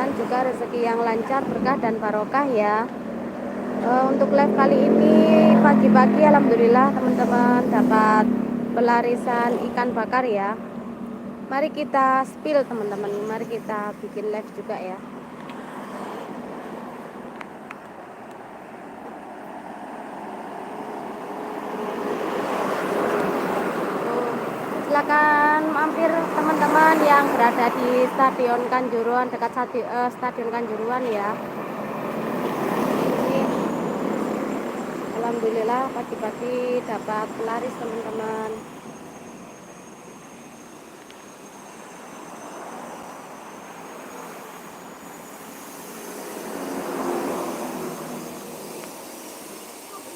mudah-mudahan juga rezeki yang lancar, berkah dan barokah ya. Untuk live kali ini pagi-pagi alhamdulillah teman-teman dapat pelarisan ikan bakar ya. Mari kita spill teman-teman, mari kita bikin live juga ya. Silakan mampir teman-teman yang berada di Stadion Kanjuruhan, dekat Stadion Kanjuruhan ya. Ini alhamdulillah pagi-pagi dapat laris teman-teman.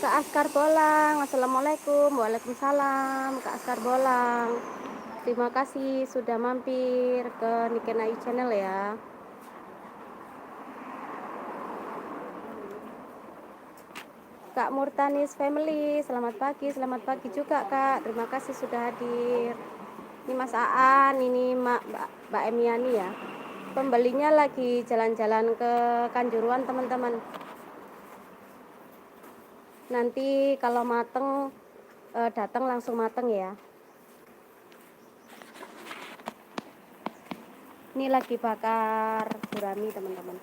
Kak Askar Bolang, assalamualaikum. Waalaikumsalam Kak Askar Bolang. Terima kasih sudah mampir ke Nikenai Channel ya. Kak Murtanis Family, selamat pagi juga Kak. Terima kasih sudah hadir. Ini Mas Aan, ini Mbak Emiani ya. Pembelinya lagi jalan-jalan ke Kanjuruhan teman-teman. Nanti kalau mateng datang langsung mateng ya. Ini lagi bakar gurami teman-teman.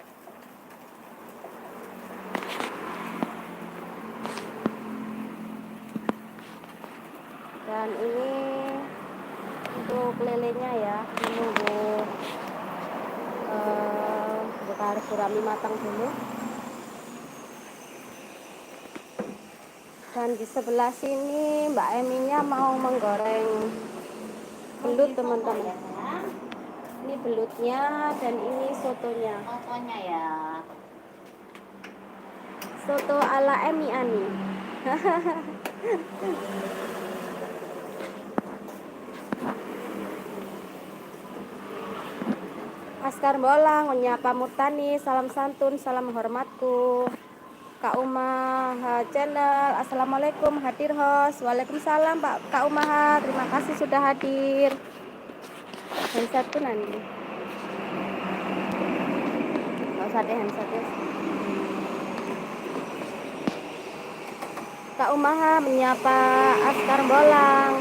Dan ini untuk lelenya ya, menunggu bakar gurami matang dulu. Dan di sebelah sini Mbak Eminya mau menggoreng belut teman-teman. Ini belutnya dan ini sotonya. Sotonya ya. Soto ala Emi Ani. Askar Bolang menyapa Murtani, salam santun, salam hormatku. Kak Umaha Channel, assalamualaikum, hadir host. Waalaikumsalam Kak Umaha, terima kasih sudah hadir. Handset pun nanti. Nggak usah deh handset ya. Kak Umaha menyapa Askar Bolang.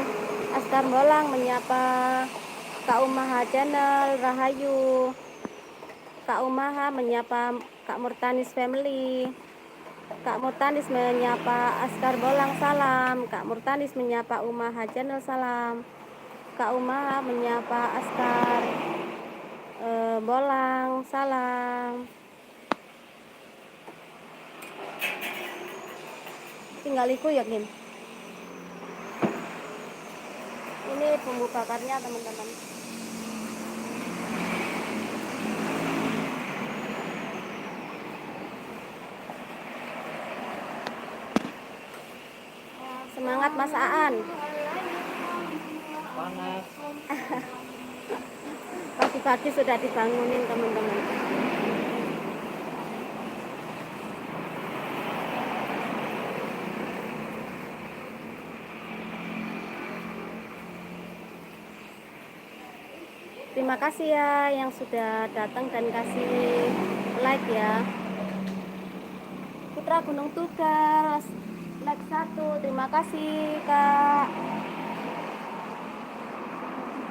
Askar Bolang menyapa Kak Umaha Channel, Rahayu. Kak Umaha menyapa Kak Murtanis Family. Kak Murtanis menyapa Askar Bolang, salam. Kak Murtanis menyapa Umaha Channel, salam. Kak Umaha menyapa Askar Bolang, salam. Tinggal iku ya Kim. Ini bumbu bakarnya teman-teman. Semangat Mas Aan. Panas. Pagi-pagi sudah dibangunin teman-teman. Terima kasih ya yang sudah datang dan kasih like ya. Putra Gunung Tugas like 1, terima kasih Kak.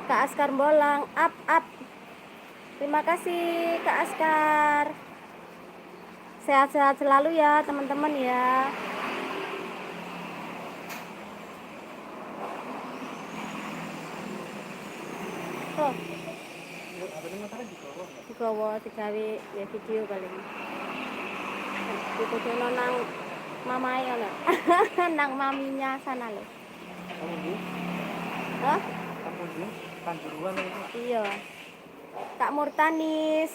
Kak Askar Bolang, up. Terima kasih Kak Askar. Sehat-sehat selalu ya teman-teman ya. Oh. Digawa digawe ya video kali ini. Dikudono nang mamae ngono. Nang maminya sana lho. Hah? Kanjuruhan itu. Iya. Kak Murtanis,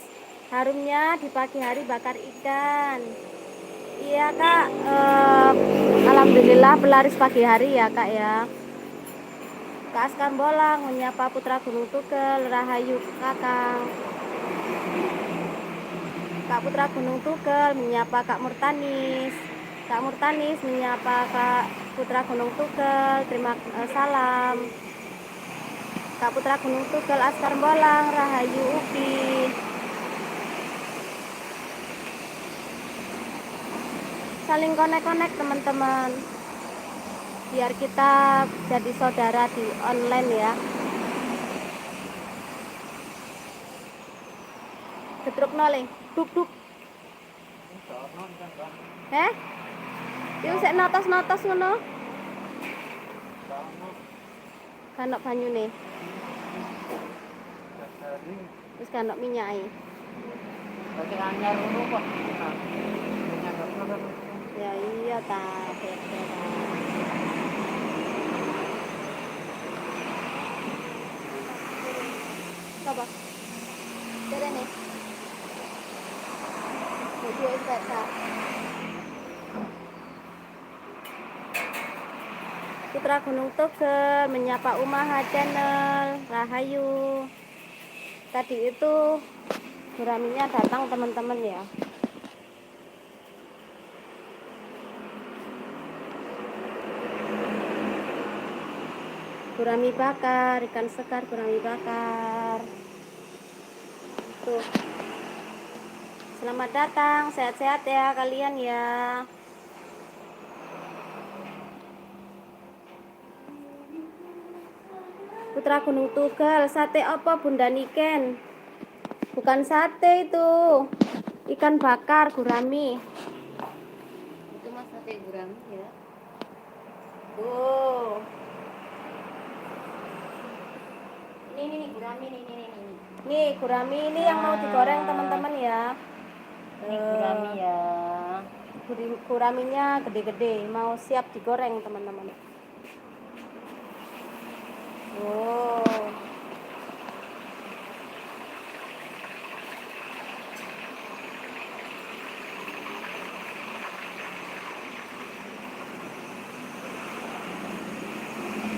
harumnya di pagi hari bakar ikan. Iya Kak, alhamdulillah pelaris pagi hari ya Kak ya. Kak Askar Bolang menyapa Putra Gunung Tugel, Rahayu Kakang. Kak Putra Gunung Tugel menyapa Kak Murtanis. Kak Murtanis menyapa Kak Putra Gunung Tugel, salam. Kak Putra Gunung Tugel, Askar Bolang, Rahayu Upi. saling konek-konek teman-teman, biar kita jadi saudara di online ya. Getruk noling, duk. Yuk sik notos ngono. Kanok banyune. Wis kanok minyake. Berarti anyar ngono kok. Ya iya ta, coba. Terene. Video itu Putra Gunung Tugel menyapa Umaha Channel, Rahayu. Tadi itu guraminya datang teman-teman ya. Gurami bakar, ikan segar gurami bakar. Tuh. Selamat datang, sehat-sehat ya kalian ya. Putra Gunung Tugel, sate apa Bunda Niken? Bukan sate itu, ikan bakar gurami. Itu mas sate gurami ya. Tuh. Ini gurami nih. Nih gurami ini yang mau digoreng teman-teman ya. Ini gurami ya. Guraminya gede-gede, mau siap digoreng teman-teman. Oh.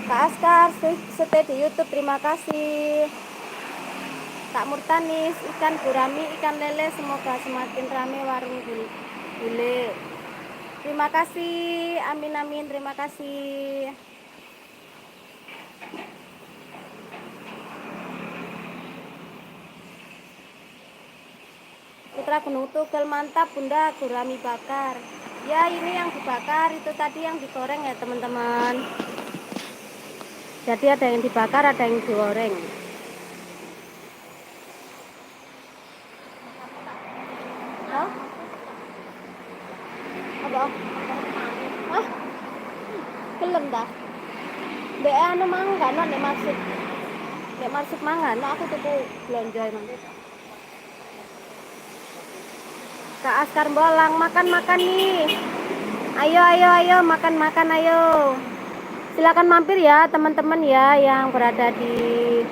Kak Askar, stay di YouTube, terima kasih. Kak Murtanis, ikan gurami, ikan lele, semoga semakin ramai warung bule. Terima kasih, amin, terima kasih. Putra Gunung Tugel, mantap Bunda, gurami bakar. Ya ini yang dibakar, itu tadi yang digoreng ya teman-teman. Jadi ada yang dibakar, ada yang digoreng. Hah? Apa? Hah? Gelem dah. Dek anu mangga no nek maksud mangan, no aku tuku belanja emang. Kak Askar Bolang, makan nih. Ayo makan ayo. Silakan mampir ya teman-teman ya yang berada di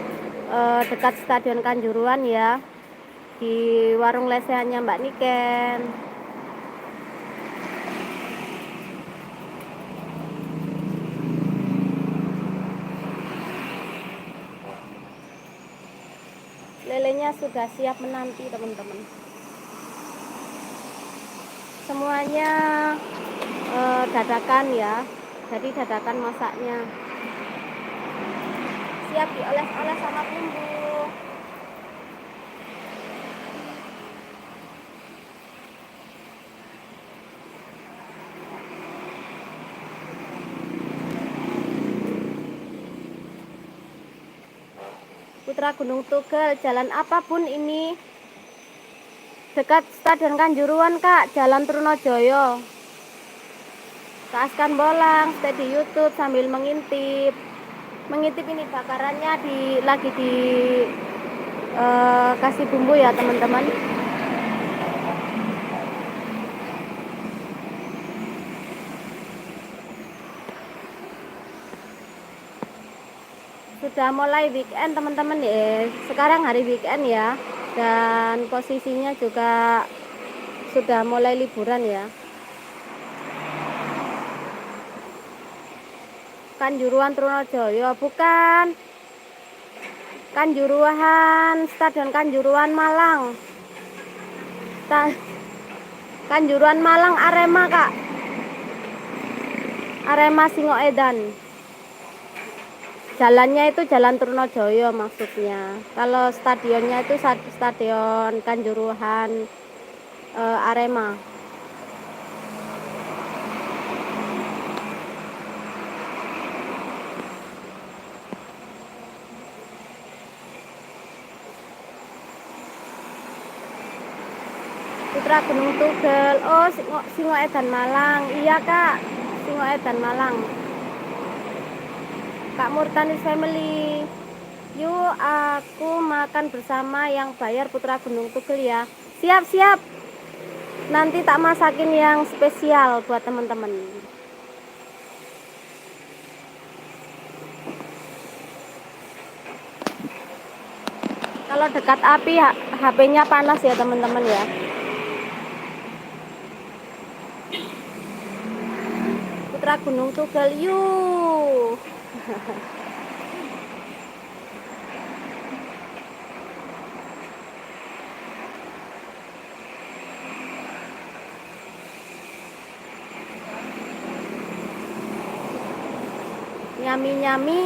dekat Stadion Kanjuruhan ya, di warung lesehannya Mbak Niken. Lelenya sudah siap menanti teman-teman. Semuanya dadakan ya, jadi dadakan masaknya. Siap dioles-oles sama bumbu. Putra Gunung Tugel, jalan apapun ini dekat Stadion Kanjuruhan Kak, Jalan Trunojoyo. Kak Askar Bolang, stay di YouTube sambil mengintip ini bakarannya lagi di kasih bumbu ya teman-teman. Sudah mulai weekend teman-teman ya. Sekarang hari weekend ya, dan posisinya juga sudah mulai liburan ya. Kanjuruhan Trunojoyo, bukan Kanjuruhan, Stadion Kanjuruhan Malang. Kanjuruhan Malang Arema Kak, Arema Singoedan. Jalannya itu Jalan Trunojoyo maksudnya. Kalau stadionnya itu Stadion Kanjuruhan Arema. Putra Gunung Tugel. Oh, Singo Edan Malang. Iya kak, Singo Edan Malang. Kak Murtanis family. Yuk aku makan bersama, yang bayar Putra Gunung Tugel ya. Siap-siap. Nanti tak masakin yang spesial buat teman-teman. Kalau dekat api HP-nya panas ya teman-teman ya. Putra Gunung Tugel yuk. Nyami-nyami.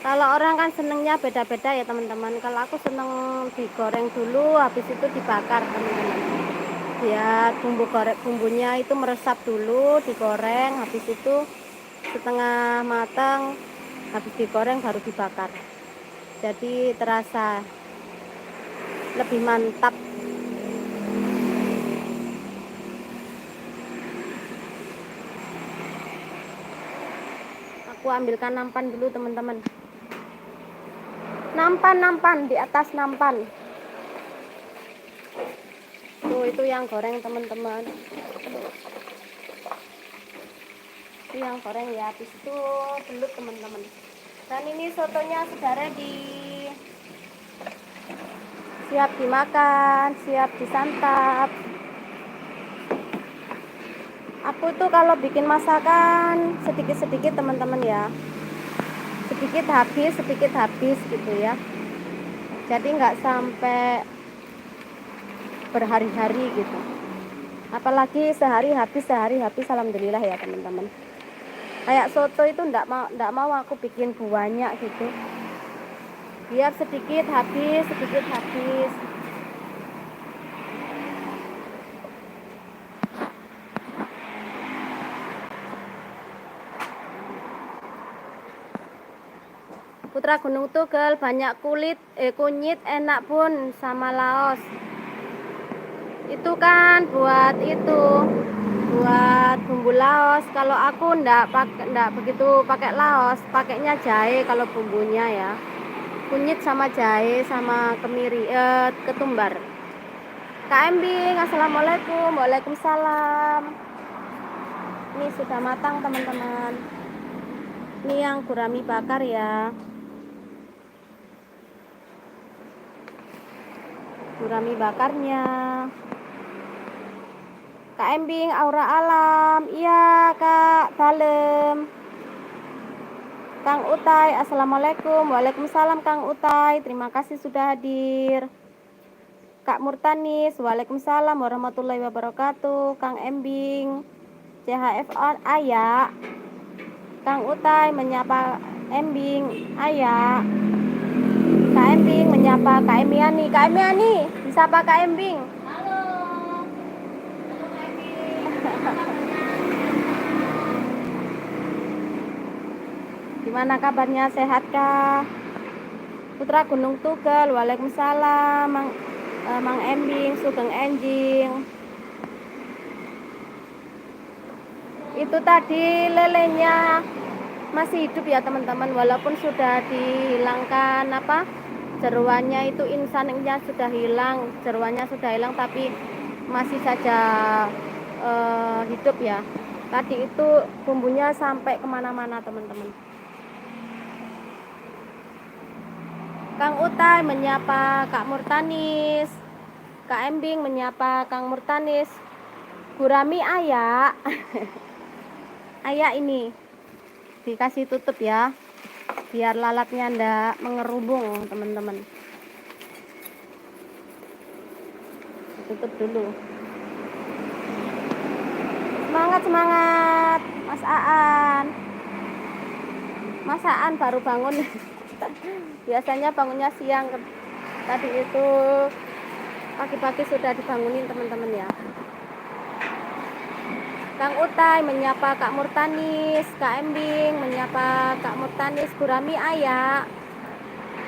Kalau orang kan senengnya beda-beda ya teman-teman. Kalau aku seneng digoreng dulu, habis itu dibakar teman-teman. Biar bumbunya itu meresap dulu, digoreng, habis itu setengah matang, habis digoreng baru dibakar. Jadi terasa lebih mantap. Aku ambilkan nampan dulu teman-teman. Nampan di atas nampan. Tuh itu yang goreng teman-teman. Itu yang goreng ya, habis itu belut teman-teman. Dan ini sotonya sudah ready. Siap dimakan, siap disantap. Aku tuh kalau bikin masakan sedikit-sedikit teman-teman ya. Sedikit habis gitu ya. Jadi nggak sampai berhari-hari gitu. Apalagi sehari habis alhamdulillah ya teman-teman. Kayak soto itu nggak mau aku bikin banyak gitu. Biar sedikit habis. Putra Gunung Tugel banyak kunyit, enak pun sama laos. Itu kan buat bumbu laos. Kalau aku ndak begitu pakai laos, pakainya jahe kalau bumbunya ya. Kunyit sama jahe sama ketumbar. Kak Embing, assalamualaikum. Waalaikumsalam. Ini sudah matang teman-teman. Ini yang gurami bakar ya. Gurami bakarnya. Kak Embing, Aura Alam. Iya Kak Dalem. Kang Utai, assalamualaikum. Waalaikumsalam Kang Utai. Terima kasih sudah hadir. Kak Murtanis, waalaikumsalam warahmatullahi wabarakatuh. Kang Embing, CHFR Aya. Kang Utai menyapa Embing Aya. Kak Embing menyapa Kak Emiani. Kak Emiani, disapa Kak Embing. Halo. Halo Kak Embing. Gimana kabarnya, sehat kah? Putra Gunung Tugel, waalaikumsalam Mang Embing, Sugeng Enjing. Itu tadi lelenya masih hidup ya teman-teman, walaupun sudah dihilangkan jeruannya itu, insannya sudah hilang, jeruannya sudah hilang, tapi masih saja hidup ya. Tadi itu bumbunya sampai kemana-mana teman-teman. Kang Utai menyapa Kak Murtanis. Kak Embing menyapa Kang Murtanis. Gurami Aya. Aya ini dikasih tutup ya, biar lalatnya ndak mengerubung teman-teman. Tutup dulu. Semangat Mas Aan. Mas Aan baru bangun. Biasanya bangunnya siang. Tadi itu pagi-pagi sudah dibangunin teman-teman ya. Kang Utai menyapa Kak Murtanis, Kak Embing menyapa Kak Murtanis, Gurami Aya.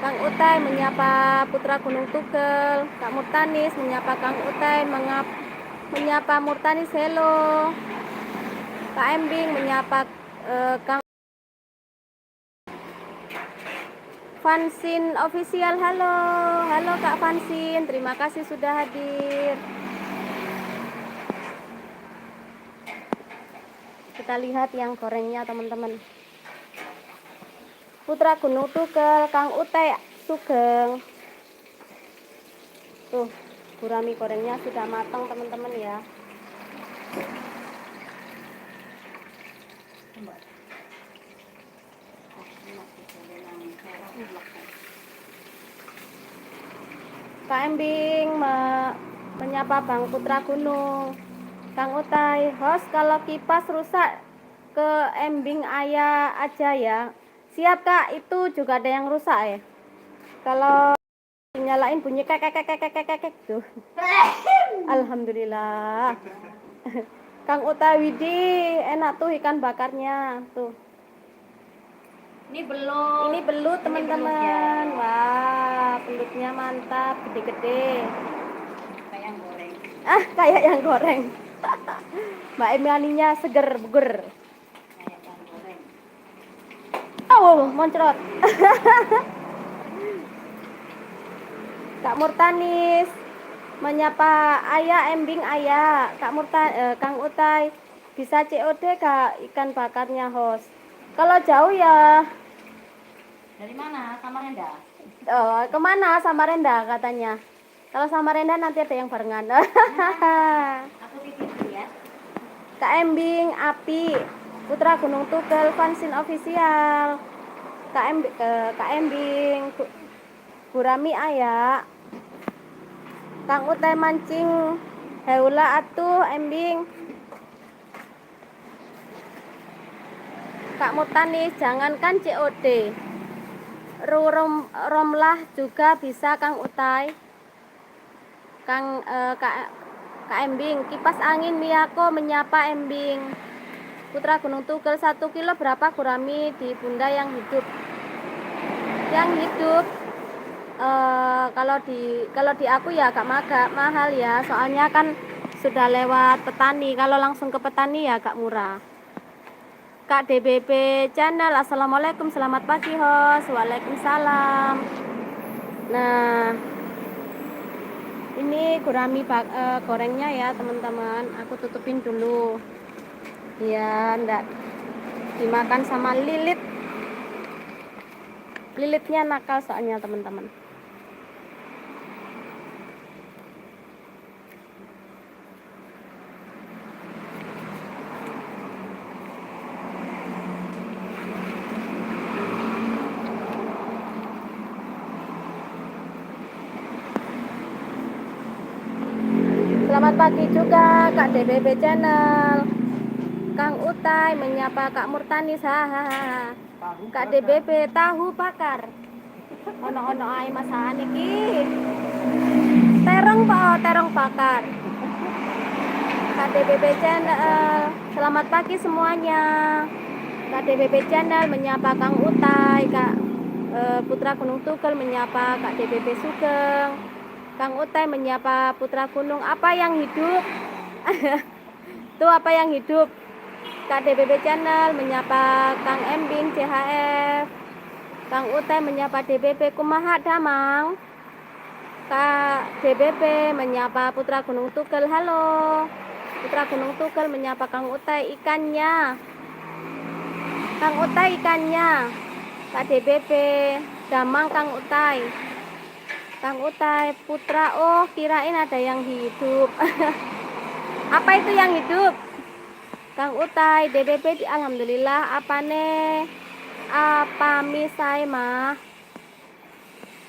Kang Utai menyapa Putra Gunung Tugel, Kak Murtanis menyapa Kang Utai, menyapa Murtanis, hello. Kak Embing menyapa Kang Fansin Official, halo. Halo Kak Fansin, terima kasih sudah hadir. Kita lihat yang gorengnya teman-teman. Putra Gunung Tugel, Kang Utai Sugeng. Tuh, gurami gorengnya sudah matang teman-teman ya. Kak Embing menyapa Bang Putra Gunung. Kang Utai, host kalau kipas rusak ke Embing Ayah aja ya. Siap Kak, itu juga ada yang rusak ya. Kalau nyalain bunyi kek tuh. Alhamdulillah. Kang Utai Widi, enak tuh ikan bakarnya tuh. Ini belut. Ini belut teman-teman. Wah, belutnya mantap, gede-gede. Kayak yang goreng. Kayak yang goreng. Mbak Emilianinya seger buger. Kayak yang goreng. Oh, moncrot. Kak Murtanis menyapa Ayah Embing Ayah. Kang Utai bisa COD Kak ikan bakarnya host. Kalau jauh ya Dari mana? Samarinda. kemana Samarinda katanya. Kalau Samarinda nanti ada yang barengan. Aku titip ya. Kak Embing Api Putra Gunung Tugel Fansin Official. Kak Embing Gurami Ayah. Kang Utai mancing heula atuh Embing. Kak Murtanis jangankan COD, romlah juga bisa Kang Utai. Kak Embing kipas angin Miyako menyapa Embing. Putra Gunung Tugel 1 kilo berapa gurami di Bunda yang hidup? Yang hidup kalau di aku ya agak mahal ya, soalnya kan sudah lewat petani. Kalau langsung ke petani ya agak murah. Kak DBB Channel, assalamualaikum, selamat pagi host. Waalaikumsalam. Nah, ini gurami gorengnya ya teman-teman. Aku tutupin dulu ya, ndak dimakan sama lilit. Lilitnya nakal soalnya teman-teman. Selamat pagi juga Kak DBB Channel. Kang Utai menyapa Kak Murtanis, hahaha. Kak DBB tahu bakar. Ono ae masakan iki. Terong bakar. Kak DBB Channel, selamat pagi semuanya. Kak DBB Channel menyapa Kang Utai, Kak Putra Gunung Tugel menyapa Kak DBB Sugeng. Kang Utai menyapa Putra Gunung, apa yang hidup? Tuh apa yang hidup? Kak DBB Channel menyapa Kang Embing CHF. Kang Utai menyapa DBB kumaha damang. Kak DBB menyapa Putra Gunung Tugel, halo. Putra Gunung Tugel menyapa Kang Utai ikannya. Kang Utai ikannya. Kak DBB damang Kang Utai. Kang Utai Putra, oh kirain ada yang hidup. Apa itu yang hidup? Kang Utai DBB alhamdulillah apa misai mah.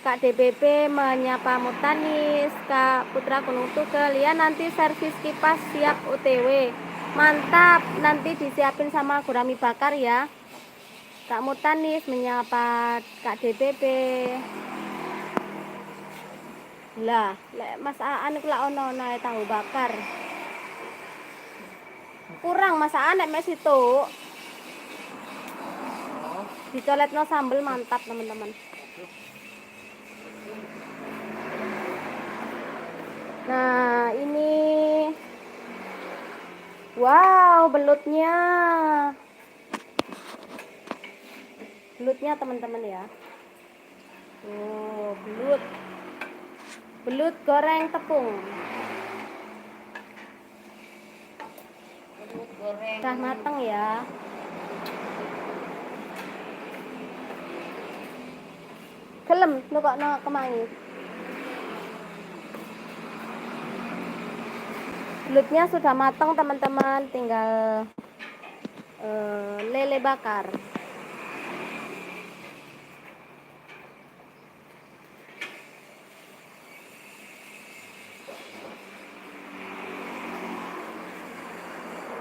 Kak DBB menyapa Murtanis, Kak Putra Gunung Tugel ya, nanti servis kipas siap OTW. Mantap, nanti disiapin sama gurami bakar ya. Kak Murtanis menyapa Kak DBB. Lah, Mas Aan iku lak ono tahu bakar. kurang masakan nek mes itu. Dicoletno sambel mantap, teman-teman. Nah, ini wow, belutnya. Belutnya, teman-teman ya. Oh, belut. Belut goreng tepung. Belut goreng. Udah mateng ya. Gelem nukokno kemangi. Belutnya sudah matang, teman-teman, tinggal lele bakar.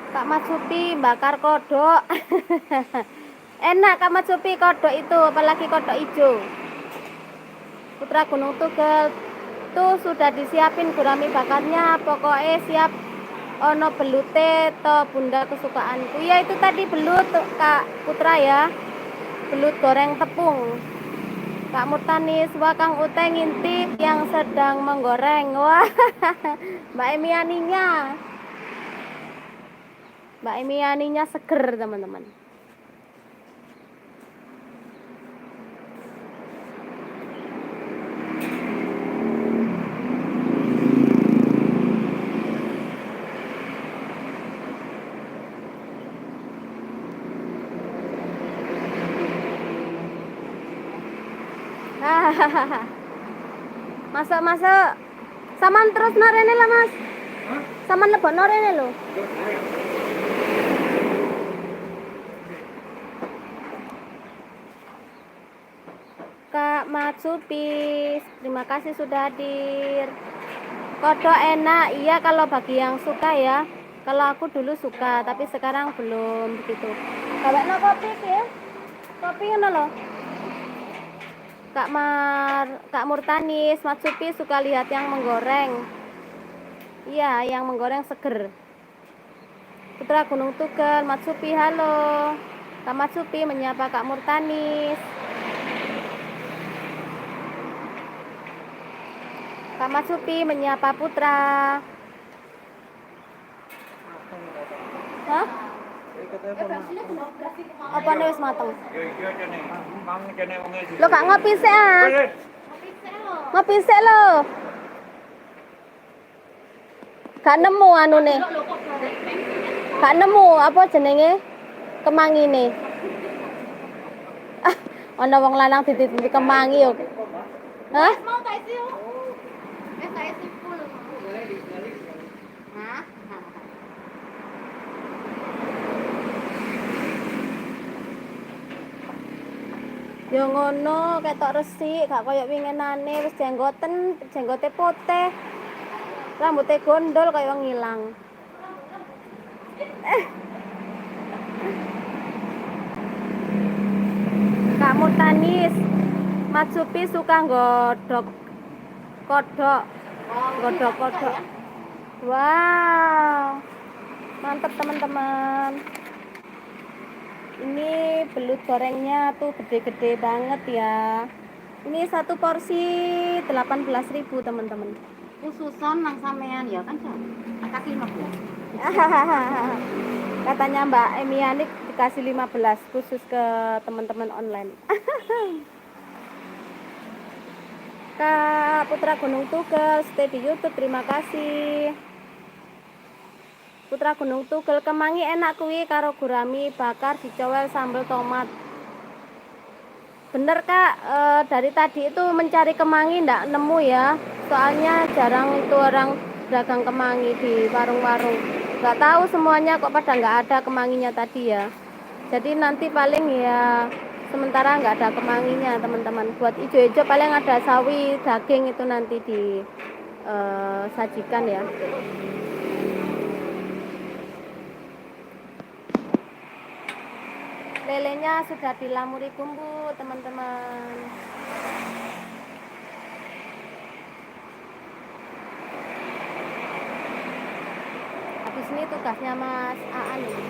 Kak Matsupi bakar kodok. Enak Kak Matsupi kodok itu, apalagi kodok hijau. Putra Gunung Tugel tuh sudah disiapin gurami bakarnya, pokoknya siap ono belute to bunda kesukaanku. Ya itu tadi belut Kak Putra ya, belut goreng tepung. Kak Murtanis, wah Kang Ute ngintip yang sedang menggoreng. Wah, Mbak Emianinya, Mbak Emianinya seger, teman-teman. Masuk masuk. Saman terus norene lah Mas. Saman lebok norene lo. Kak Matsupi, terima kasih sudah hadir. Kodok enak, iya kalau bagi yang suka ya. Kalau aku dulu suka, tapi sekarang belum begitu. Gawekno kopi ya. Kopi ngono lho. Kak Murtanis, Matsupi suka lihat yang menggoreng. Iya, yang menggoreng seger. Putra Gunung Tugel, Matsupi halo. Kak Matsupi menyapa Kak Murtanis. Kak Matsupi menyapa Putra. Hah? Apa nih wis mateng? Lo Kak ngopi sih ah. Ngopi sih lo. Gak nemu anune. Gak nemu apa jenenge? Kemangine. Ah, ana wong lanang dititipi kemangi yo. Hah? Mau tak isi yuk. Tak isi full. Hah? Ya ngono, ketok resik, gak koyo winginane wis jenggote putih. Rambutnya gondol kayak ngilang. Kak Murtanis, Matsupi suka godok kodok. Godok. Wow. Mantap teman-teman. Ini belut gorengnya tuh gede-gede banget ya. Ini satu porsi 18.000 teman-teman. Khususan nang sampean ya kan, Cak? Kasih 15. Katanya Mbak Emianik dikasih 15 khusus ke teman-teman online. Kak Putra Gunung Tugel stay di YouTube, terima kasih. Putra Gunung Tugel kemangi enak kuwi karo gurami bakar dicowel sambal tomat. Bener Kak, dari tadi itu mencari kemangi ndak nemu ya. Soalnya jarang itu orang dagang kemangi di warung-warung. Nggak tahu semuanya kok pada nggak ada kemanginya tadi ya. Jadi nanti paling ya sementara nggak ada kemanginya teman-teman. Buat ijo-ijo paling ada sawi daging itu nanti disajikan ya. Lelenya sudah dilamuri bumbu teman-teman. Habis sini tugasnya Mas Aan ini.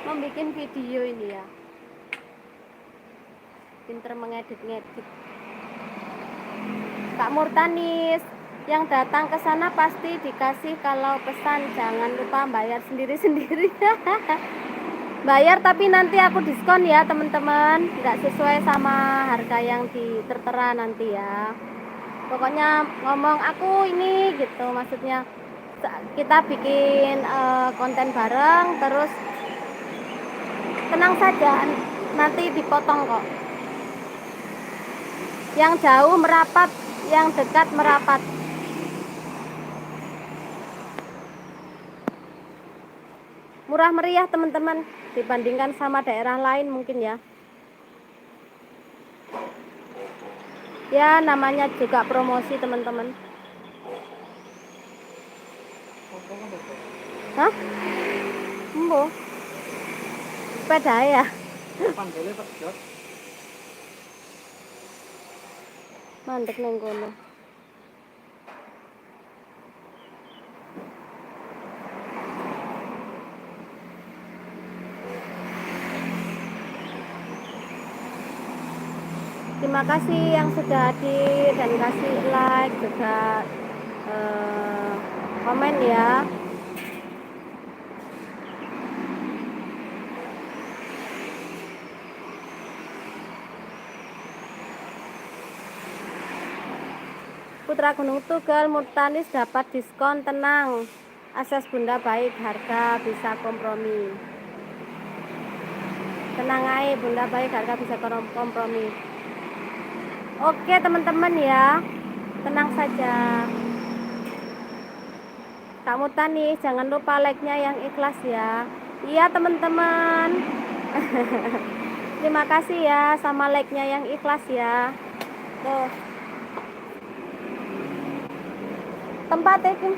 Membikin video ini ya. Pinter mengedit-ngedit. Kak Murtanis, yang datang ke sana pasti dikasih kalau pesan, jangan lupa bayar sendiri-sendiri. Bayar tapi nanti aku diskon ya teman-teman, nggak sesuai sama harga yang tertera nanti ya. Pokoknya ngomong aku ini gitu, maksudnya kita bikin konten bareng, terus tenang saja nanti dipotong kok. Yang jauh merapat, yang dekat merapat. Murah meriah teman-teman dibandingkan sama daerah lain mungkin ya. Ya namanya juga promosi teman-teman. Hah? Embo. Sepeda ya. Mandek neng kono. Terima kasih yang sudah hadir dan kasih like juga komen ya. Putra Gunung Tugel Murtanis dapat diskon, tenang. Akses Bunda baik, harga bisa kompromi. Tenang aja, Bunda baik, harga bisa kompromi. Oke teman-teman ya, tenang saja. Kak Murtanis, jangan lupa like-nya yang ikhlas ya. Iya teman-teman. Terima kasih ya sama like-nya yang ikhlas ya. Tuh. Tempat itu.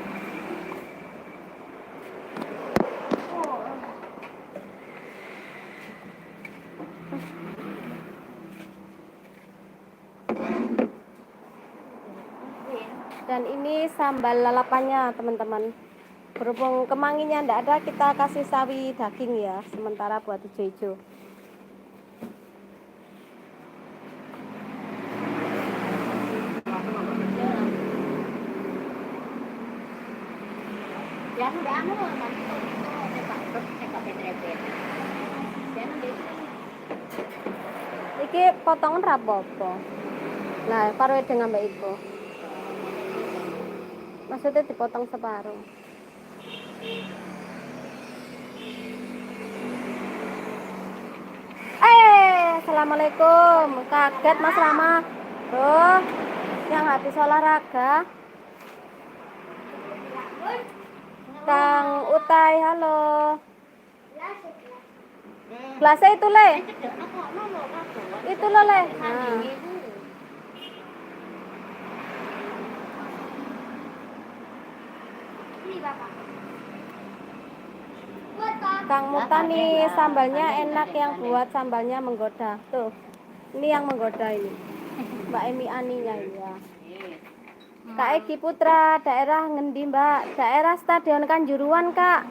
Dan ini sambal lalapannya teman-teman. Berhubung kemanginya enggak ada, kita kasih sawi daging ya, sementara buat hijau-hijau. Iki potongan rapopo. Nah, karo dengan mbak iku. Maksudnya dipotong separuh. Assalamualaikum. Kaget Mas Rama. Tuh, yang habis olahraga. Kang Utai, halo. Gelasnya itu le. Itu lo le. Nah. Kang Murtani, sambalnya enak, yang buat sambalnya menggoda. Tuh, ini yang menggoda ini. Mbak Emi Aninya ya. Kak Egi Putra, daerah ngendi Mbak? Daerah Stadion Kanjuruhan Kak.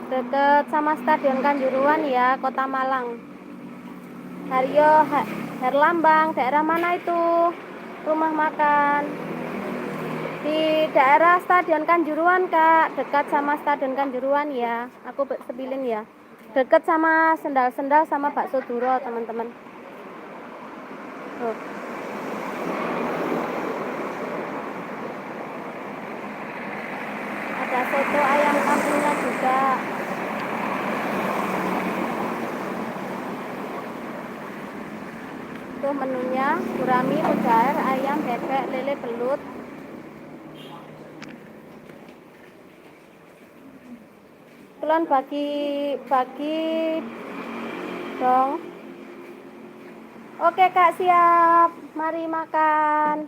Deket sama Stadion Kanjuruhan ya, Kota Malang. Haryo Herlambang, daerah mana itu? Rumah makan. Di daerah Stadion Kanjuruhan Kak, dekat sama Stadion Kanjuruhan ya. Aku sebilin ya. Dekat sama sendal-sendal sama bakso Duro teman-teman. Tuh. Ada soto ayam kampungnya juga. Tuh menunya, gurami, mujair, ayam, bebek, lele, belut. Kulon bagi dong. Oke Kak, siap. Mari makan.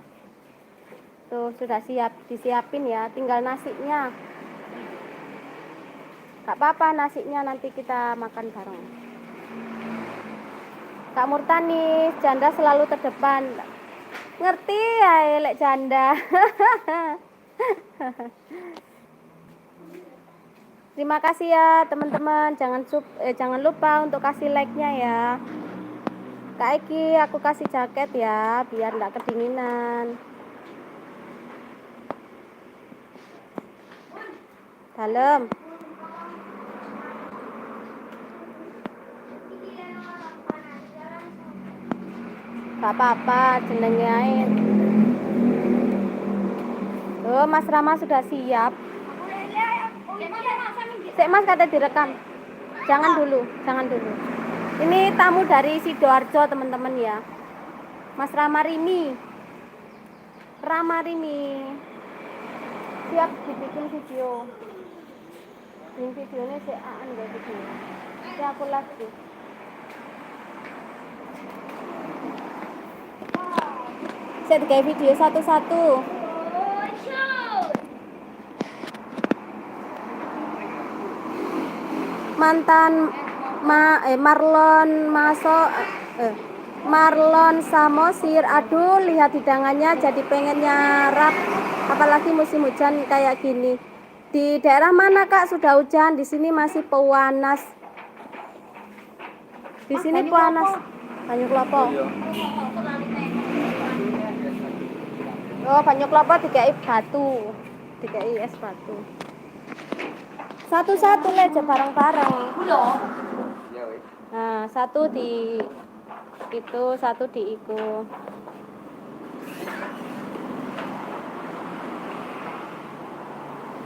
Tuh sudah siap, disiapin ya. Tinggal nasinya. Gak apa-apa, nasinya nanti kita makan bareng. Kak Murtani, janda selalu terdepan. Ngerti ya lek janda. Terima kasih ya teman-teman. Jangan lupa untuk kasih like-nya ya. Kak Eki, aku kasih jaket ya, biar nggak kedinginan. Dalam. Gak apa-apa, jenengnya air. Oh, Mas Rama sudah siap. Sik Mas, kata direkam. Jangan dulu. Ini tamu dari Sidoarjo teman-teman ya. Mas Rama Rimi. Siap dibikin video. Ini videonya si Aan gak video. Ini aku live. Saya kayak video satu-satu. Mantan Marlon Samosir, aduh lihat hidangannya jadi pengen nyarap, apalagi musim hujan kayak gini. Di daerah mana Kak sudah hujan? Di sini masih panas. Di sini panas. Banyak Klopo. Oh, Banyak Klopo dikai batu, dikai es batu. Satu-satu aja bareng-bareng. Nah, satu di itu, satu di iku.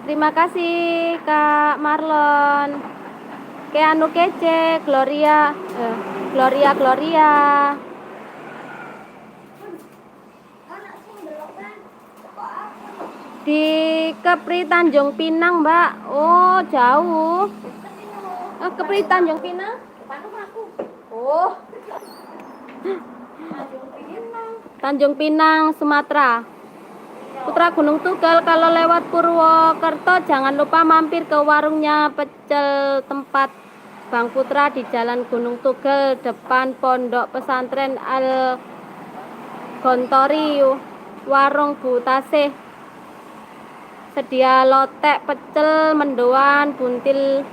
Terima kasih Kak Marlon. Keanu kece, Gloria. Di Kepri Tanjung Pinang, Mbak. Oh, jauh. Kepri Tanjung Pinang? Oh. Tanjung Pinang, Sumatera. Putra Gunung Tugel, kalau lewat Purwokerto jangan lupa mampir ke warungnya pecel tempat Bang Putra di Jalan Gunung Tugel depan Pondok Pesantren Al Gontori, warung Bu Tasih. Sedia lotek, pecel, mendoan, buntil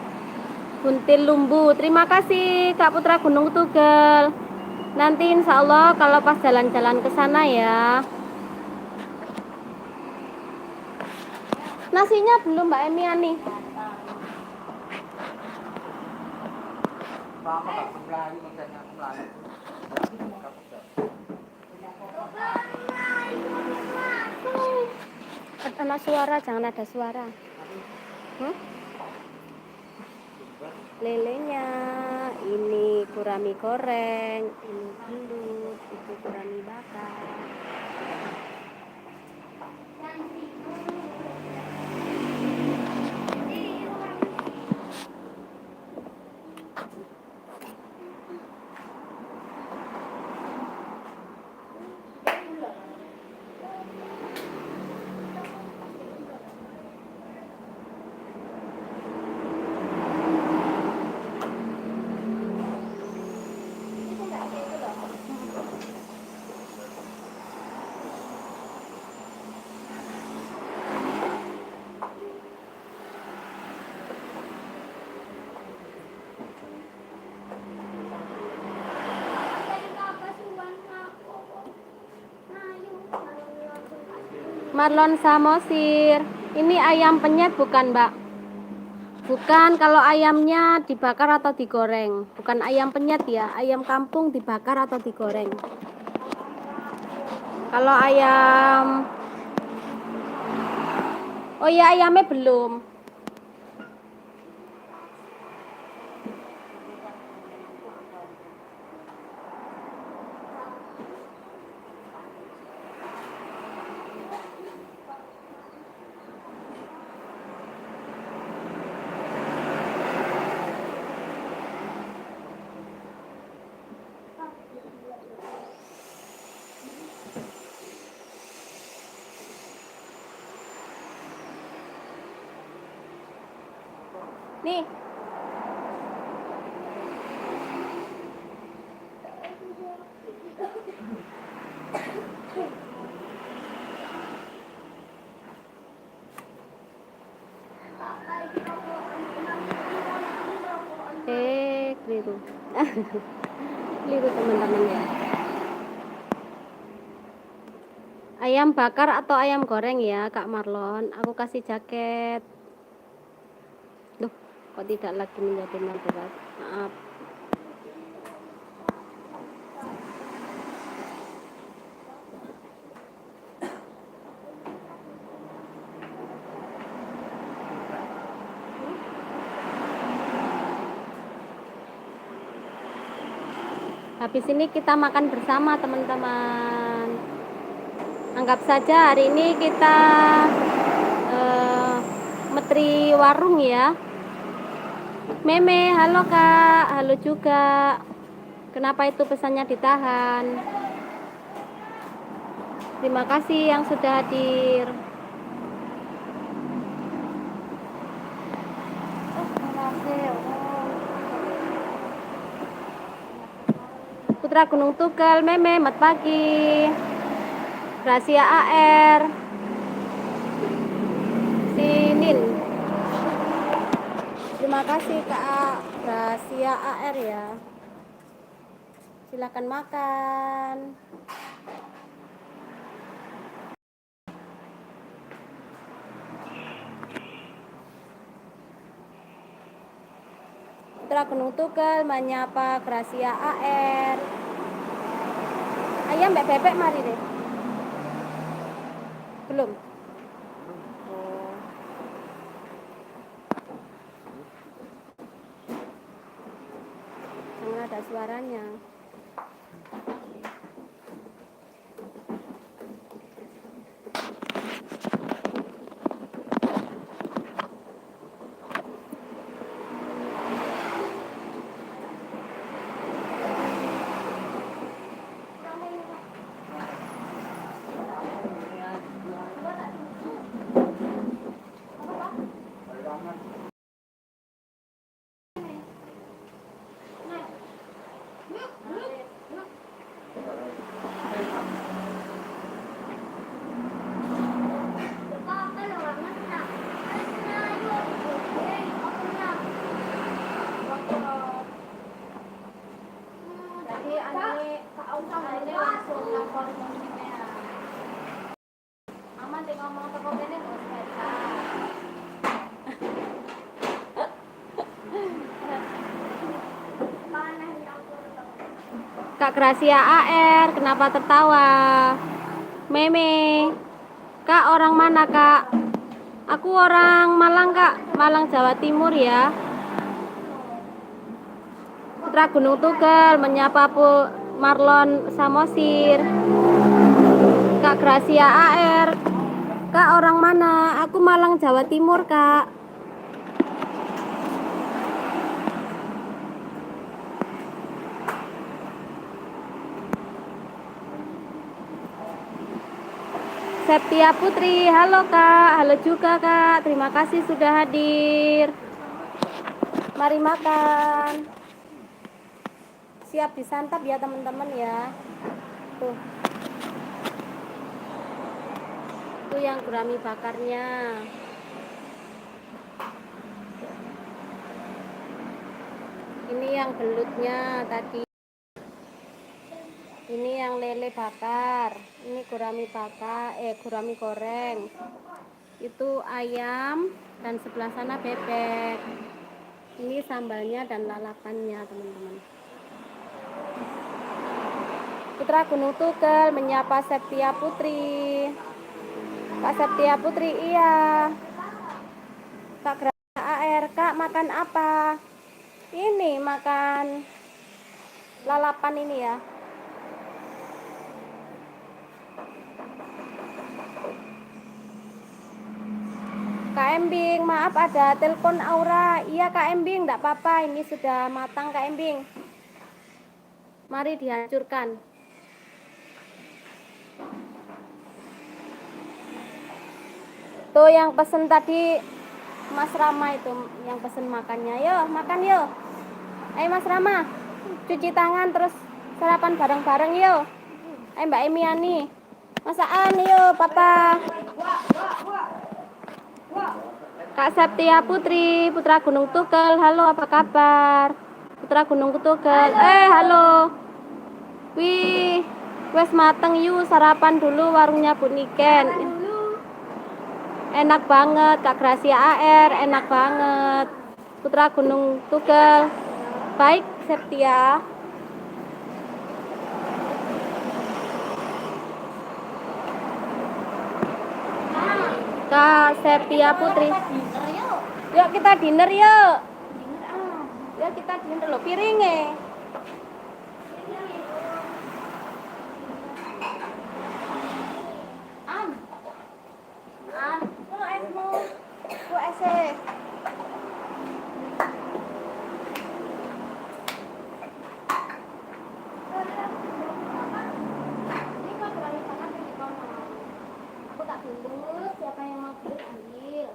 lumbu. Terima kasih Kak Putra Gunung Tugel. Nanti insya Allah kalau pas jalan-jalan ke sana ya. Nasinya belum Mbak Emiani. Ada suara, jangan ada suara. Lelenya ini gurami goreng, ini belut, itu gurami bakar. Marlon Samosir, ini ayam penyet bukan Mbak? Bukan, kalau ayamnya dibakar atau digoreng. Bukan ayam penyet ya, ayam kampung dibakar atau digoreng. Kalau ayam, oh ya ayamnya belum. Nih. keliru. Keliru teman-teman ya. Ayam bakar atau ayam goreng ya Kak Marlon? Aku kasih jaket. Loh, kok tidak lagi menjadi moderat? Maaf. Habis ini kita makan bersama teman-teman. Anggap saja hari ini kita metri warung ya. Meme, halo Kak, halo juga. Kenapa itu pesannya ditahan? Terima kasih yang sudah hadir. Putra Gunung Tugel, Meme, mat pagi. Gracia AR. Sinin. Terima kasih Kak Gracia AR ya. Silakan makan. Putra Gunung Tugel menyapa Gracia AR. Ayam bebek mari deh. Belum. Oh. Jangan ada suaranya. Kak Gracia AR, kenapa tertawa? Meme, Kak orang mana Kak? Aku orang Malang Kak, Malang Jawa Timur ya. Putra Gunung Tugel menyapa Marlon Samosir. Kak Gracia AR, Kak orang mana? Aku Malang Jawa Timur Kak. Septia Putri, halo Kak, halo juga Kak, terima kasih sudah hadir. Mari makan. Siap disantap ya teman-teman ya. Tuh. Itu yang gurami bakarnya. Ini yang belutnya tadi. Ini yang lele bakar, ini gurami bakar, gurami goreng. Itu ayam dan sebelah sana bebek. Ini sambalnya dan lalapannya, teman-teman. Putra Gunung Tugel menyapa Septia Putri. Kak Septia Putri, iya. Kak Gracia AR, Kak makan apa? Ini makan lalapan ini ya. Kak Embing, maaf ada telepon Aura. Iya Kak Embing, enggak apa-apa, ini sudah matang Kak Embing. Mari dihancurkan. Tuh yang pesen tadi Mas Rama itu, yang pesen makannya. Yo, makan yo. Ayo Mas Rama, cuci tangan terus sarapan bareng-bareng yo. Ayo Mbak Emiani, masakan yo Papa. Kak Septia Putri, Putra Gunung Tugel, halo apa kabar? Putra Gunung Ketugel. Halo. Wih, wes mateng yuk, sarapan dulu warungnya Bu Niken. Enak banget, Kak Gracia AR, enak banget. Putra Gunung Tugel. Baik, Septia. Kak Septia Putri. Yuk kita dinner yuk. Yuk kita dinner loh, piringnya. Aku tak dulu, siapa yang mau beli ambil.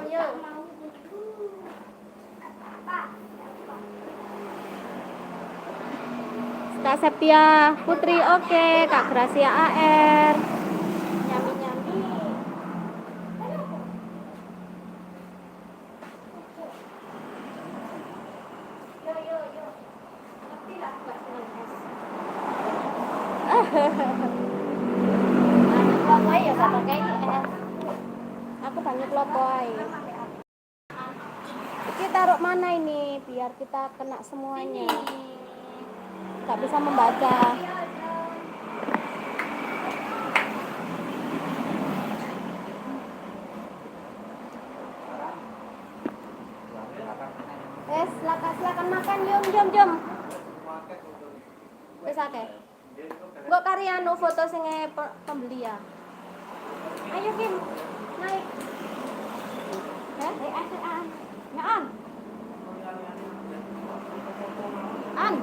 Yuk. Kak Septia Putri oke, Kak Gracia AR. Nyami. Yuk. Ngerti lah Mbak dengan es. Lopoy ya gak pakai es. Aku banyak lopoy. Kita taruh mana ini biar kita kena semuanya. Gak bisa membaca. Silakan makan, jom. Wis akeh. Engko kari anu foto sing pembeli ya. Ayo Kim, naik. An.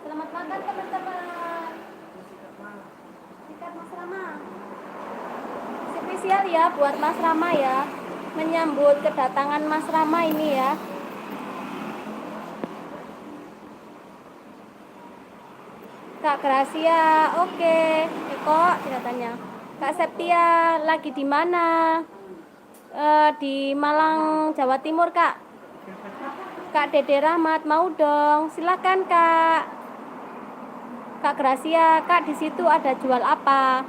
Selamat makan teman-teman. Sikat Mas Rama. Spesial ya buat Mas Rama ya. Menyambut kedatangan Mas Rama ini ya. Kak Gracia, oke. Eko, katanya. Kak Septia lagi di mana? Di Malang, Jawa Timur, Kak. Kak Dede Rahmat mau dong. Silakan, Kak. Kak Gracia, Kak di situ ada jual apa?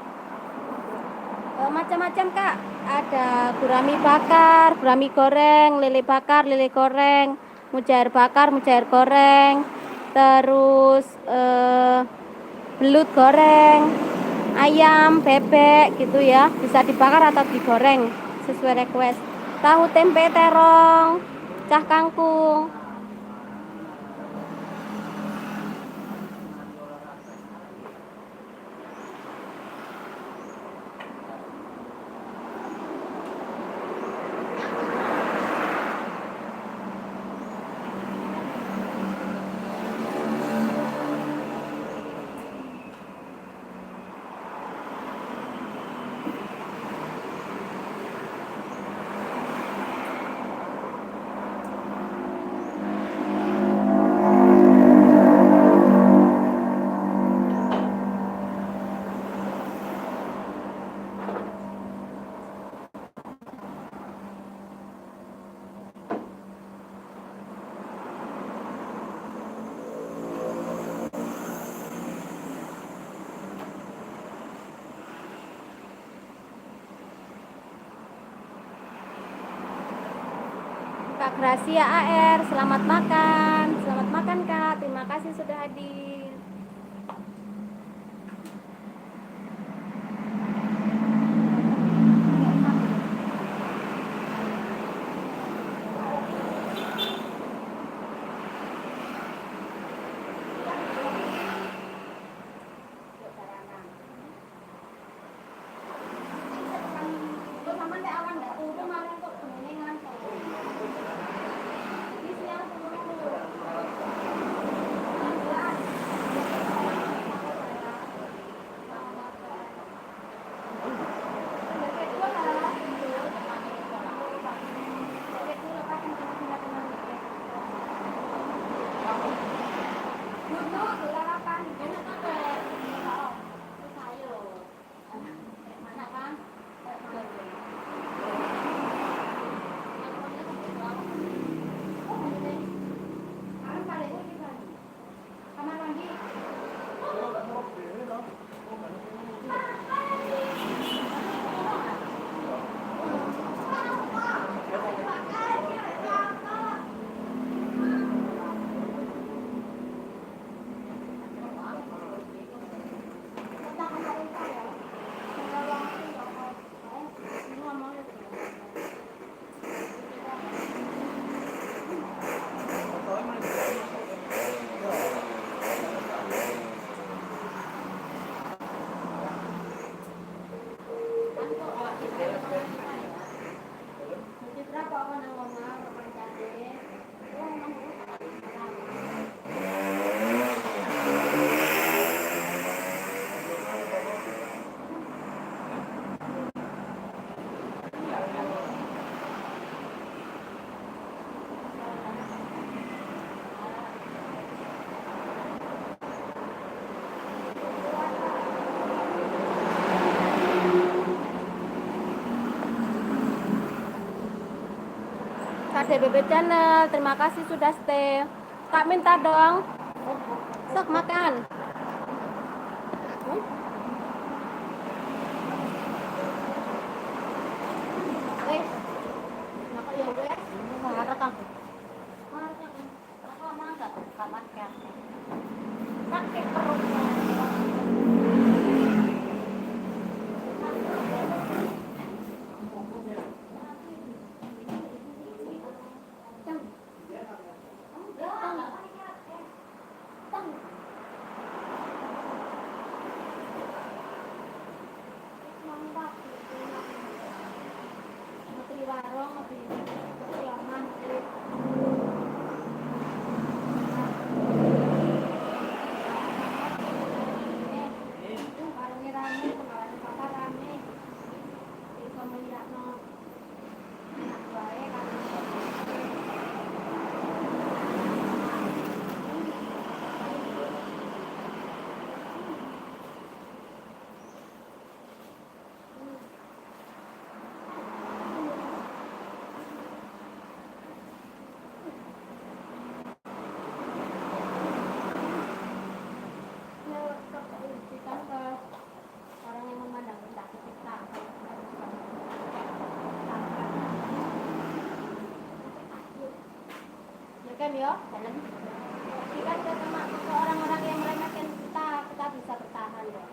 Macam-macam, Kak. Ada gurami bakar, gurami goreng, lele bakar, lele goreng, mujair bakar, mujair goreng. Terus belut goreng, ayam, bebek gitu ya, bisa dibakar atau digoreng sesuai request. Tahu tempe terong, cah kangkung. Kak Gracia AR, selamat makan. Selamat makan Kak, terima kasih sudah hadir. Kak DBB Channel, terima kasih sudah stay. Kak minta dong, sok makan. Sakit perut. Orang yang memandang rendah kita. Ya kan ya? Jika kita termasuk ke orang-orang yang meremehkan kita, kita bisa bertahan ya.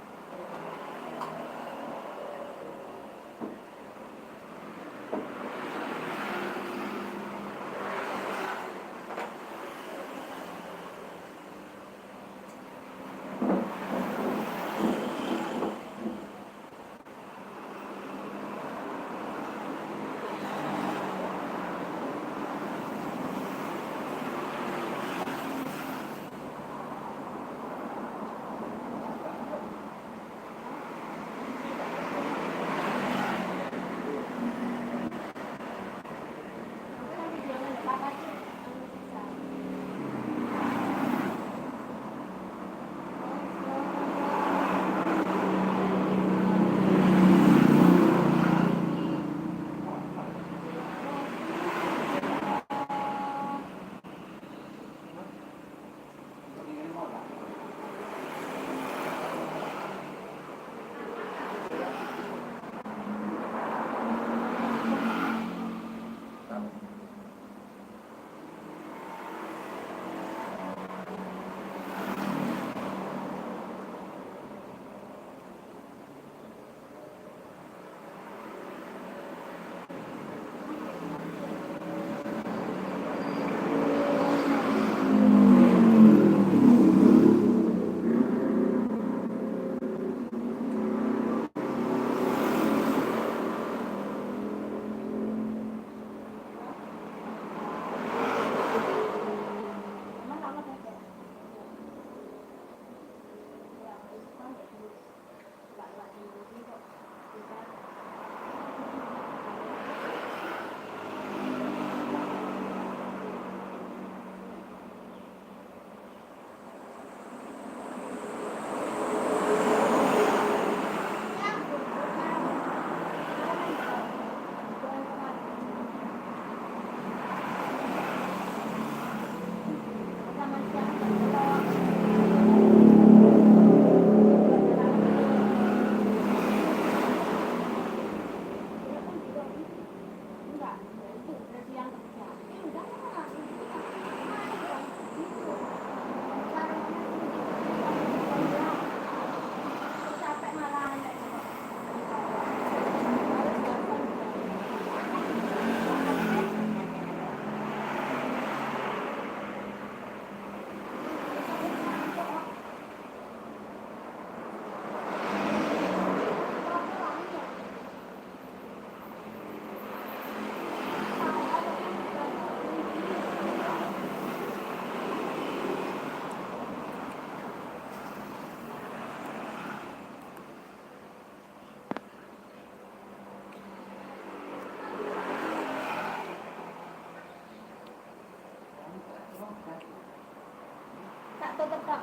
Tak tutup tak.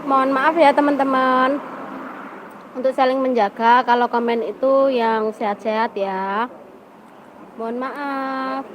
Mohon maaf ya teman-teman, untuk saling menjaga, kalau komen itu yang sehat-sehat ya. Mohon maaf.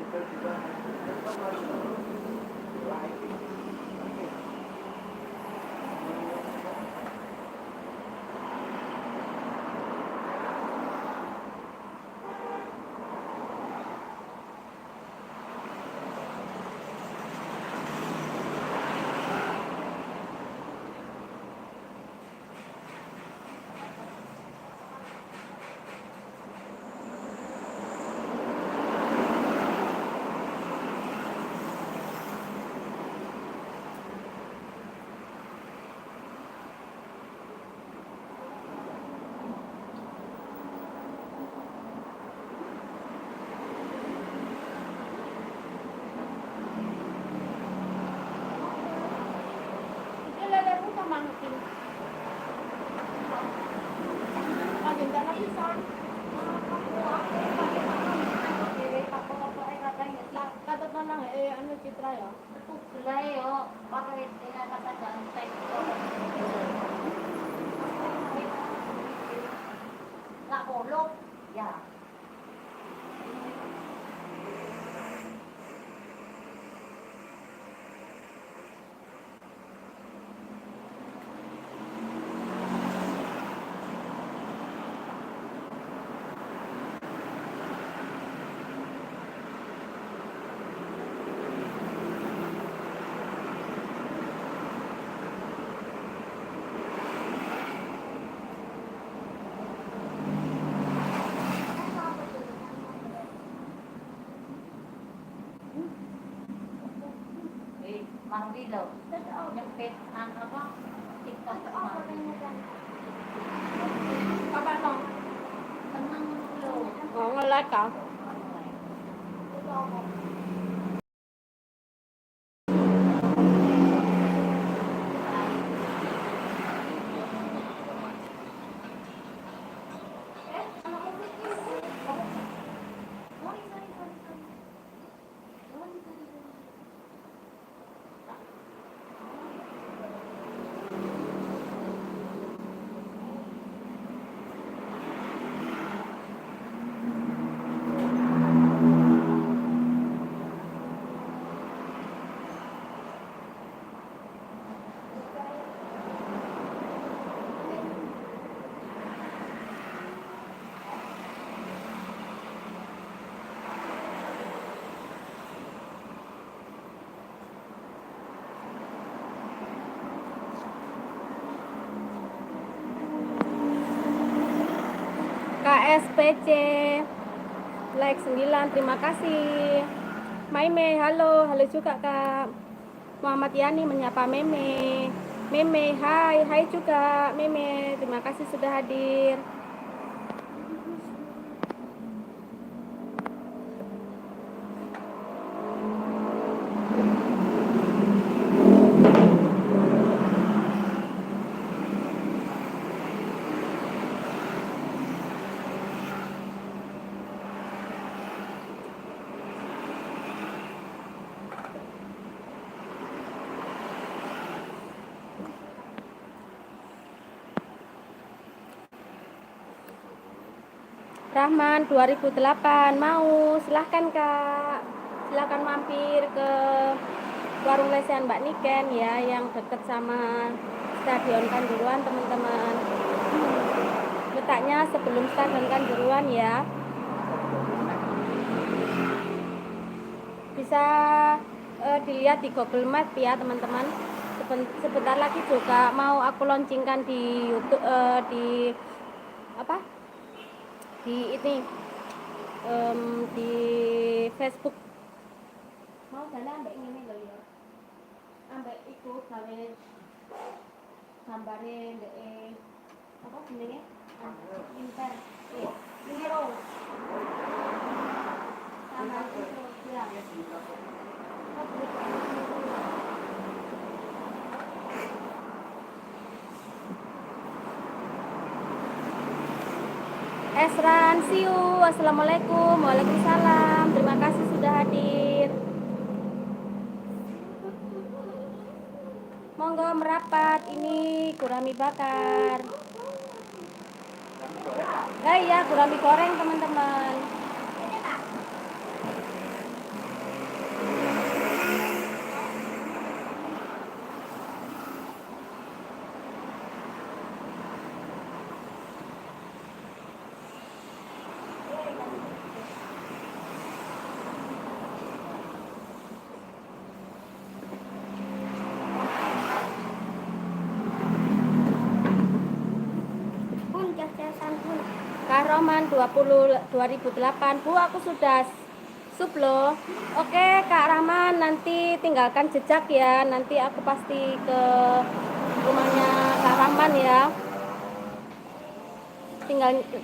Citra ya. Lah yo, pakai kata jantek. Lah kolok ya. Mang Dilo, nyempit apa? TikTok Apa dong? tenang dulu. Oh, nge-like kah? KSPC like 9, terima kasih. Maime, halo juga Kak. Muhammad Yani menyapa Meme. Meme, hai juga Meme, terima kasih sudah hadir. Rahman 2008 mau, silahkan Kak, silahkan mampir ke warung lesehan Mbak Niken ya, yang dekat sama Stadion Kanjuruhan teman-teman. Letaknya sebelum Stadion Kanjuruhan ya. Bisa dilihat di Google Map ya teman-teman. Sebentar lagi juga mau aku launchingkan di YouTube, di ini di Facebook. Mau sana ambek ngene lho ya. Ambek iku gawe gambare ndek apa jenenge? Inter. Intro. Sama intro ya. Esran, see you. Assalamualaikum. Waalaikumsalam. Terima kasih sudah hadir. Monggo merapat, ini gurami bakar. Iya, gurami goreng teman-teman. Kak Roman 2008 Bu, aku sudah sub loh. Oke Kak Rahman, nanti tinggalkan jejak ya, nanti aku pasti ke rumahnya Kak Rahman ya.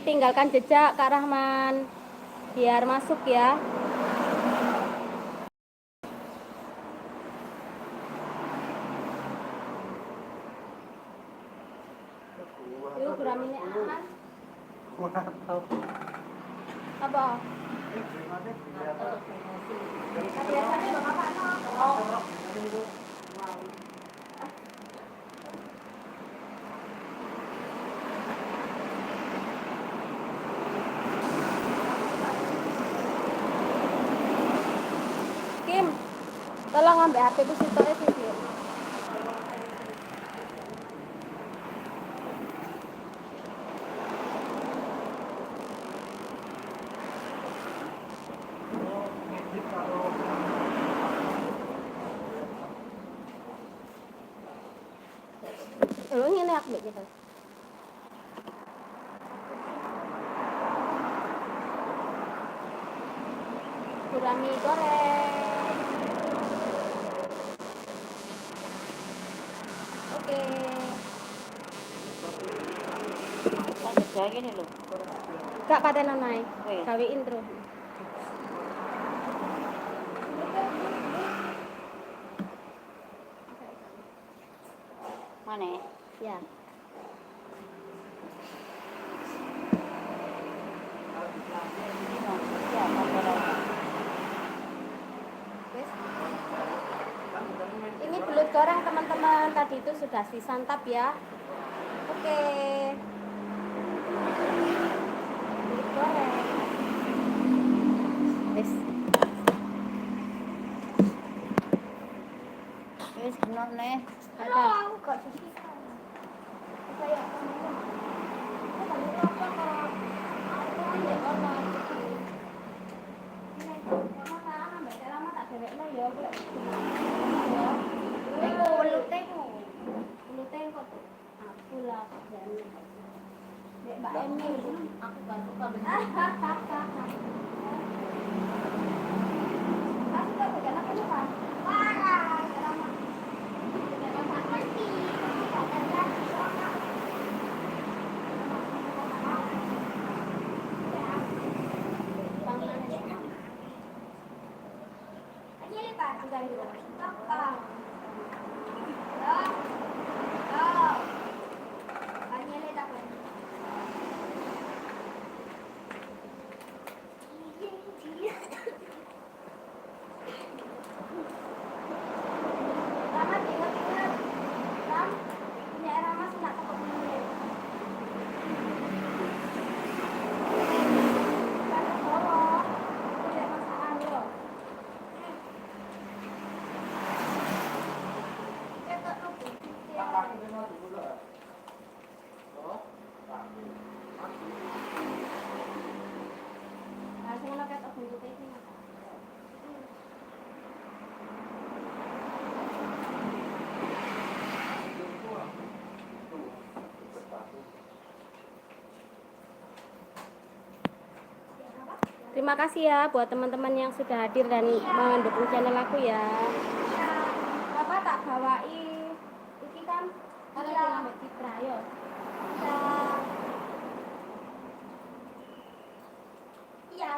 Tinggalkan jejak Kak Rahman biar masuk ya. Yuk guraminya aman. Apa? Kim, tolong ambil HP ku sitornya video. Lu ini aku gitu. Gurami goreng. Oke. Ada gini loh. Kak pada nanai. Gawe intro. Mana? Ya. Ini belut goreng teman-teman, tadi itu sudah disantap ya. Oke. Belut goreng. Wis kena nih. Ada. Mbak Emil. Aku gak suka begitu. Aku tak pegang apa lupa. Terima kasih ya buat teman-teman yang sudah hadir dan mendukung channel aku ya. Bapak tak bawai iki kan ada yang ambek Citra yo. Iya.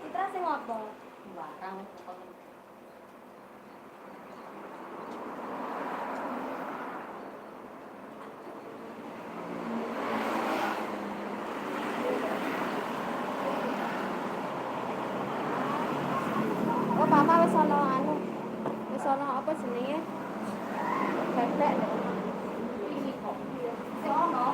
Citra sing ngopo? Barang Oh, Papa wis ana anu. Wis ana apa jenenge? Bebek. ini kok. Sing ono.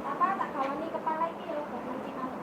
Papa tak kawani kepala iki lho, buat nanti malam.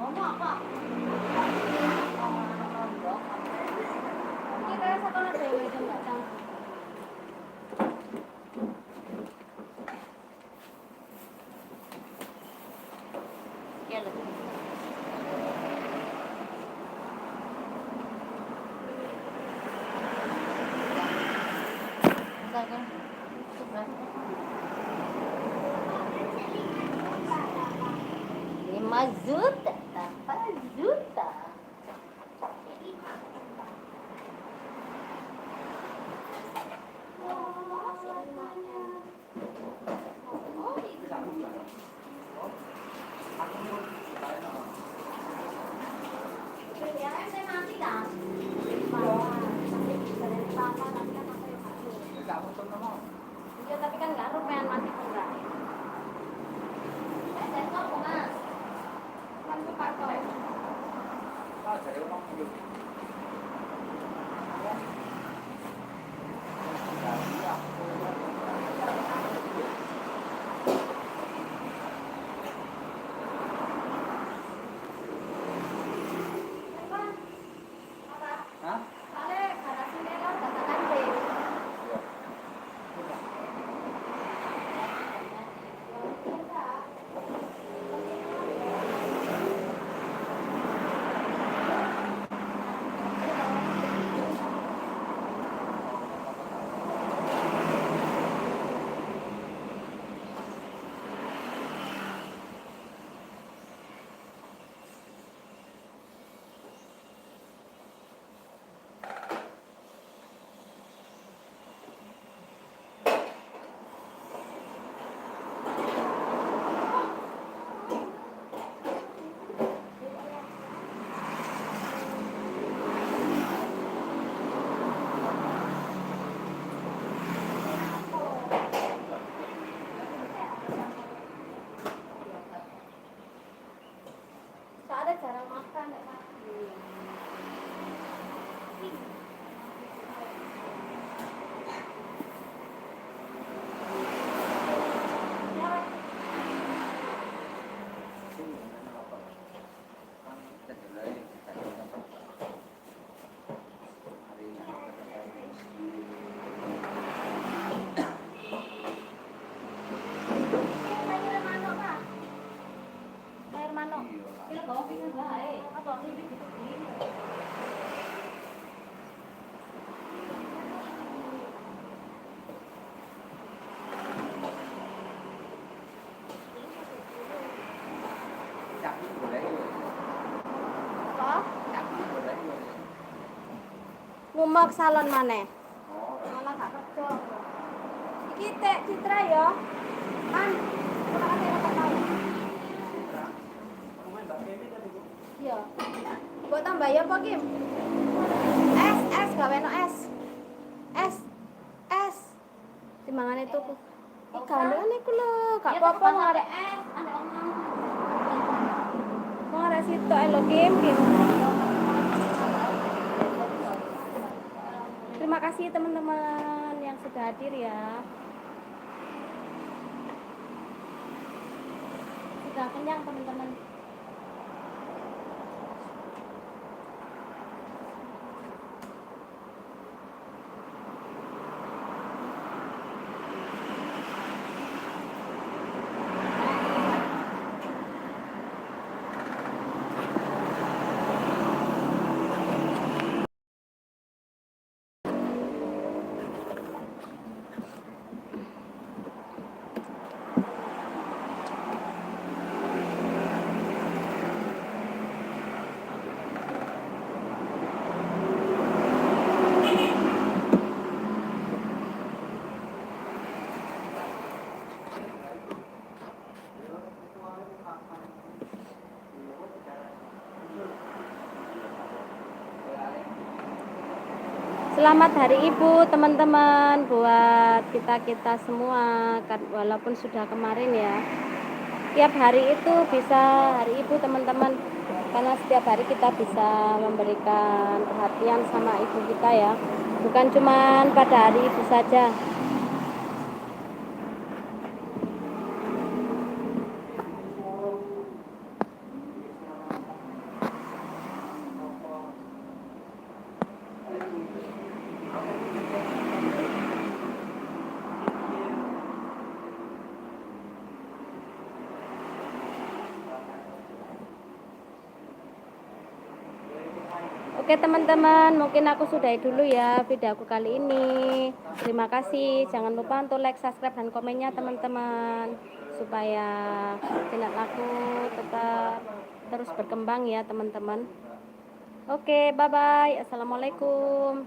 Ono apa? Kita sekolah dewe itu enggak tahu. Ya lho. Saking sebelah 5 juta, 8 juta. Iya, tapi kan nggak rupiah mati enggak. Saya kok mas. ngumok salon maneh. Malah gak kerja. Iki tek Citra ya. Man, ora ate ora tau. Iya. Mbok tambah ya apa, Kim? Es, gaweno es. Es. Timbangane tuku. Iki gandolan iku lho, gak apa-apa ngarek es, ada omong. ngarek sitok ae lho, Kim. Terima kasih teman-teman yang sudah hadir ya. Sudah kenyang teman-teman. Selamat Hari Ibu teman-teman buat kita semua, walaupun sudah kemarin ya. Tiap hari itu bisa Hari Ibu teman-teman, karena setiap hari kita bisa memberikan perhatian sama ibu kita ya, bukan cuman pada Hari Ibu saja. Oke teman-teman, mungkin aku sudahi dulu ya video aku kali ini. Terima kasih, jangan lupa untuk like, subscribe, dan komennya teman-teman, supaya channel aku tetap terus berkembang ya teman-teman. Oke, bye-bye. Assalamualaikum.